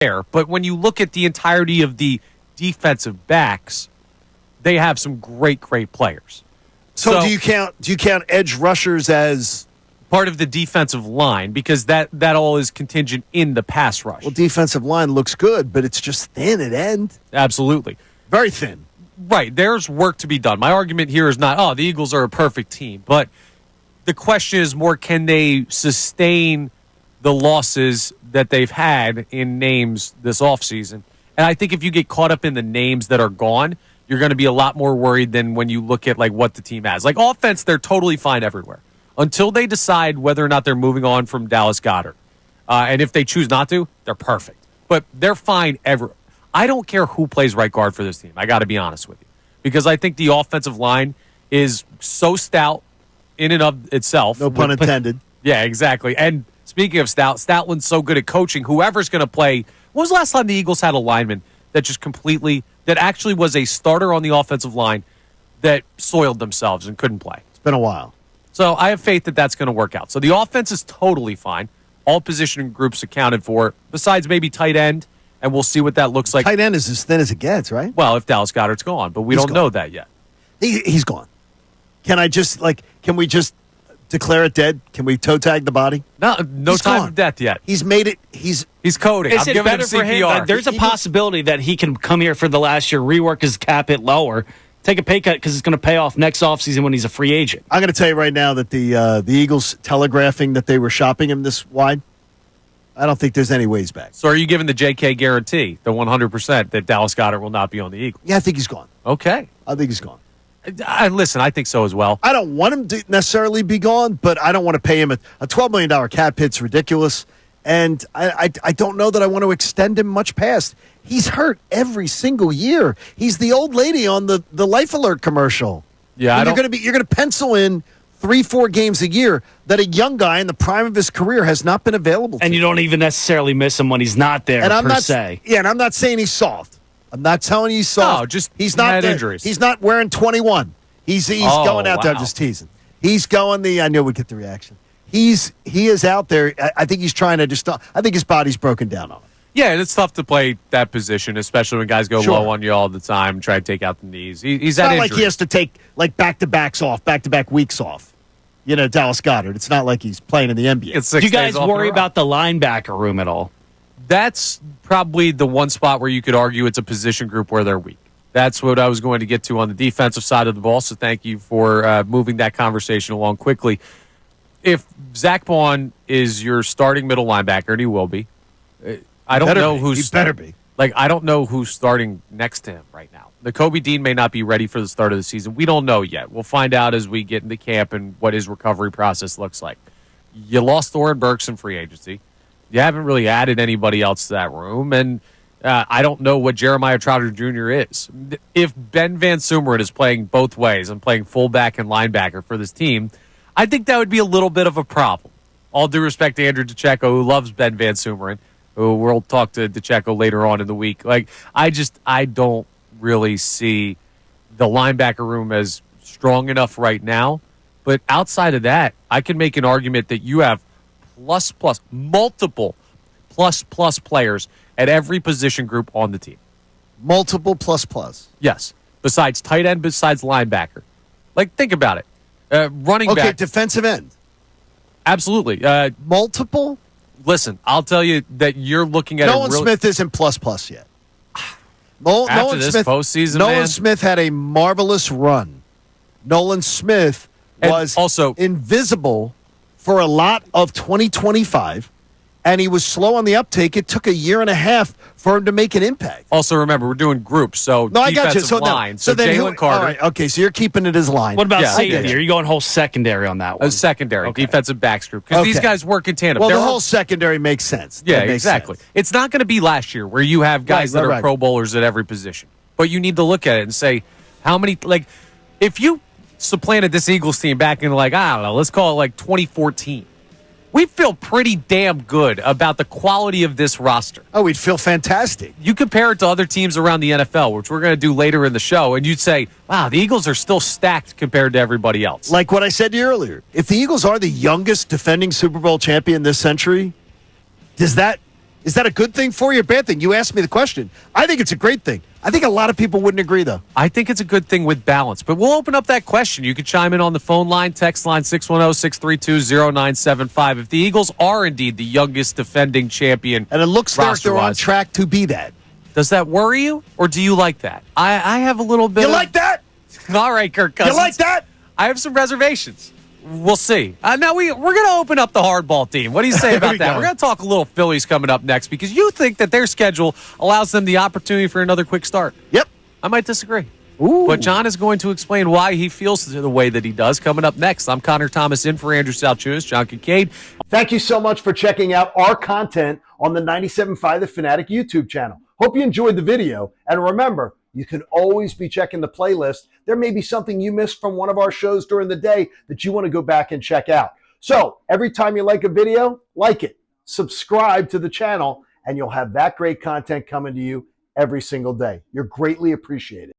there. But when you look at the entirety of the defensive backs, they have some great players. So do you count edge rushers as part of the defensive line, because that all is contingent in the pass rush? Well, defensive line looks good, but it's just thin at end. Absolutely. Very thin. Right. There's work to be done. My argument here is not, the Eagles are a perfect team, but the question is more, can they sustain the losses that they've had in names this offseason? And I think if you get caught up in the names that are gone, you're going to be a lot more worried than when you look at like what the team has. Like offense, they're totally fine everywhere until they decide whether or not they're moving on from Dallas Goedert. And if they choose not to, they're perfect. But they're fine everywhere. I don't care who plays right guard for this team. I got to be honest with you, because I think the offensive line is so stout in and of itself. No pun intended. Yeah, exactly. And speaking of stout, Stoutland's so good at coaching. Whoever's going to play. When was the last time the Eagles had a lineman that actually was a starter on the offensive line that soiled themselves and couldn't play? It's been a while. So I have faith that that's going to work out. So the offense is totally fine. All position groups accounted for, besides maybe tight end, and we'll see what that looks like. Tight end is as thin as it gets, right? Well, if Dallas Goedert's gone, but we don't know that yet. He's gone. Can we just declare it dead? Can we toe tag the body? No time of death yet. He's made it. He's coding. Is it better for him? There's a possibility that he can come here for the last year, rework his cap hit lower, take a pay cut because it's going to pay off next offseason when he's a free agent. I'm going to tell you right now that the Eagles telegraphing that they were shopping him this wide, I don't think there's any ways back. So are you giving the JK guarantee, the 100%, that Dallas Goedert will not be on the Eagles? Yeah, I think he's gone. Okay. I think he's gone. Listen, I think so as well. I don't want him to necessarily be gone, but I don't want to pay him a $12 million cap hit's ridiculous. And I don't know that I want to extend him much past. He's hurt every single year. He's the old lady on the Life Alert commercial. Yeah, you're going to pencil in 3-4 games a year that a young guy in the prime of his career has not been available to. And you don't even necessarily miss him when he's not there, and I'm not saying he's soft. I'm not telling you he's soft. No, just he's not had injuries. He's not wearing 21. He's going out there. I'm just teasing. He's going I knew we'd get the reaction. He is out there. I think he's trying to I think his body's broken down on him. Yeah, it's tough to play that position, especially when guys go low on you all the time and try to take out the knees. He's not had like he has to take back-to-back weeks off. Dallas Goedert. It's not like he's playing in the NBA. Do you guys worry about the linebacker room at all? That's probably the one spot where you could argue it's a position group where they're weak. That's what I was going to get to on the defensive side of the ball, so thank you for moving that conversation along quickly. If Zach Bond is your starting middle linebacker, and he will be, I don't know who's... He better be. I don't know who's starting next to him right now. Kobe Dean may not be ready for the start of the season. We don't know yet. We'll find out as we get into camp and what his recovery process looks like. You lost Thorin Burks in free agency. You haven't really added anybody else to that room, and I don't know what Jeremiah Trotter Jr. is. If Ben Van Sumeren is playing both ways and playing fullback and linebacker for this team, I think that would be a little bit of a problem. All due respect to Andrew DeCecco, who loves Ben Van Sumeren, who we'll talk to DeCecco later on in the week. I don't really see the linebacker room as strong enough right now. But outside of that, I can make an argument that you have multiple plus players at every position group on the team. Multiple plus. Yes. Besides tight end, besides linebacker. Think about it. Running back. Okay, defensive end. Absolutely. Multiple? Listen, I'll tell you that you're looking at Nolan Smith isn't plus yet. After this postseason, Nolan Smith had a marvelous run. Nolan Smith was also invisible for a lot of 2025, and he was slow on the uptake. It took a year and a half for him to make an impact. Also, remember, we're doing groups, so no, I got you. Line. So Jalen Carter. All right, okay, so you're keeping it as line. What about safety? Are you going whole secondary on that one? Secondary, defensive backs group, because these guys work in tandem. Well, the whole secondary makes sense. Yeah, exactly. Sense. It's not going to be last year where you have guys that are Pro Bowlers at every position. But you need to look at it and say, how many, if you supplanted this Eagles team back in, I don't know, let's call it 2014. We feel pretty damn good about the quality of this roster. Oh, we'd feel fantastic. You compare it to other teams around the NFL, which we're going to do later in the show, and you'd say, wow, the Eagles are still stacked compared to everybody else. Like what I said to you earlier. If the Eagles are the youngest defending Super Bowl champion this century, is that Is that a good thing for you or a bad thing? You asked me the question. I think it's a great thing. I think a lot of people wouldn't agree, though. I think it's a good thing with balance, but we'll open up that question. You can chime in on the phone line, text line 610-632-0975. If the Eagles are indeed the youngest defending champion, and it looks like they're on track to be that. Does that worry you, or do you like that? I have a little bit. You like that? All right, Kirk Cousins. You like that? I have some reservations. We'll see. Now we're going to open up the hardball team. What do you say about that? We're going to talk a little Phillies coming up next because you think that their schedule allows them the opportunity for another quick start. Yep. I might disagree. Ooh. But John is going to explain why he feels the way that he does coming up next. I'm Connor Thomas in for Andrew Salciunas, John Kincade. Thank you so much for checking out our content on the 97.5 The Fanatic YouTube channel. Hope you enjoyed the video. And remember, you can always be checking the playlist. There may be something you missed from one of our shows during the day that you want to go back and check out. So every time you like a video, like it, subscribe to the channel, and you'll have that great content coming to you every single day. You're greatly appreciated.